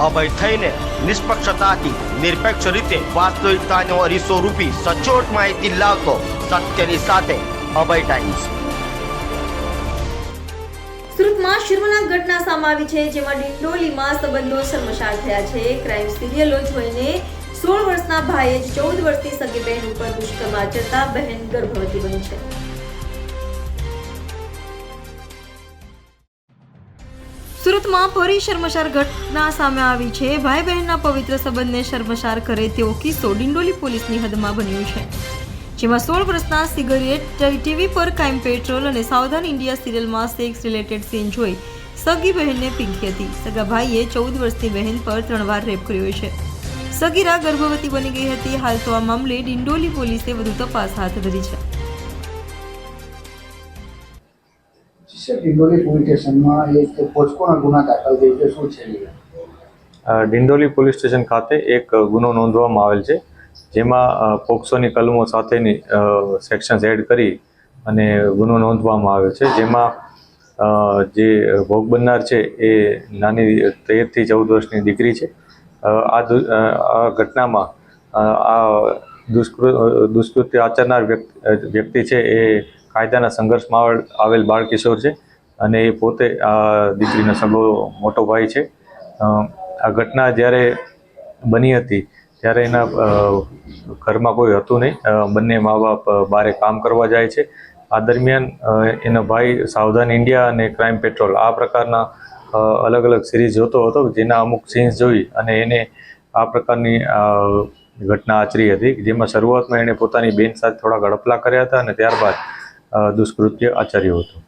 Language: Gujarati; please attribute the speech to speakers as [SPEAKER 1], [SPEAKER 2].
[SPEAKER 1] અભય થઈને નિષ્પક્ષતાથી નિરપેક્ષ રીતે વાસ્તવિકતાનો અરીસો રૂપી સચોટ માહિતી લાવતો સત્યની સાથે અભય ટાઈમ્સ।
[SPEAKER 2] સુરતમાં શર્મનાક ઘટના સામે આવી છે, જેમાં ડિંડોલીમાં સંબંધો શર્મસાર થયા છે। ક્રાઇમ સિરિયલો જોઈને 16 વર્ષના ભાઈએ જ 14 વર્ષની સગી બહેન ઉપર દુષ્કર્મ આચરતા બહેન ગર્ભવતી બની છે। સુરતમાં ફરી શર્મસાર ઘટના સામે આવી છે। ભાઈ બહેનના પવિત્ર સંબંધને શર્મસાર કરે તેવો કિસ્સો ડિંડોલી પોલીસની હદમાં બન્યો છે, જેમાં 16 વર્ષના સિગરેટ ટીવી પર ક્રાઇમ પેટ્રોલ અને સાવધાન ઇન્ડિયા સિરિયલમાં સેક્સ રિલેટેડ સીન જોઈ સગી બહેનને પીંખી હતી। સગા ભાઈએ 14 વર્ષની બહેન પર 3 વાર રેપ કર્યો છે। સગીરા ગર્ભવતી બની ગઈ હતી। હાલ તો આ મામલે ડિંડોલી પોલીસે વધુ તપાસ હાથ ધરી છે।
[SPEAKER 3] ડિંડોલી પોલીસ સ્ટેશનમાં એક પોસ્કોના ગુના દાખલ થયો છે, શું છે?
[SPEAKER 4] ડિંડોલી પોલીસ સ્ટેશન ખાતે એક ગુનો નોંધવામાં આવેલ છે, જેમાં પોક્સોની કલમો સાથેની સેક્શન્સ એડ કરી અને ગુનો નોંધવામાં આવ્યો છે, જેમાં જે ભોગ બનનાર છે એ નાની 13 થી 14 વર્ષની દીકરી છે। આ ઘટનામાં આ દુષ્કૃત્ય આચરનાર વ્યક્તિ છે એ કાયદાના સંઘર્ષમાં આવેલ બાળ કિશોર છે અને એ પોતે આ દીકરીનો સગો મોટો ભાઈ છે। આ ઘટના જ્યારે બની હતી ત્યારે એના ઘરમાં કોઈ હતું નહીં। બંને મા બાપ બહારે કામ કરવા જાય છે। આ દરમિયાન એનો ભાઈ સાવધાન ઇન્ડિયા અને ક્રાઇમ પેટ્રોલ આ પ્રકારના અલગ અલગ સિરીઝ જોતો હતો, જેના અમુક સીન્સ જોઈ અને એને આ પ્રકારની ઘટના આચરી હતી, જેમાં શરૂઆતમાં એણે પોતાની બેન સાથે થોડા ગડપલા કર્યા હતા અને ત્યારબાદ દુષ્કૃત્ય આચર્યું હતું।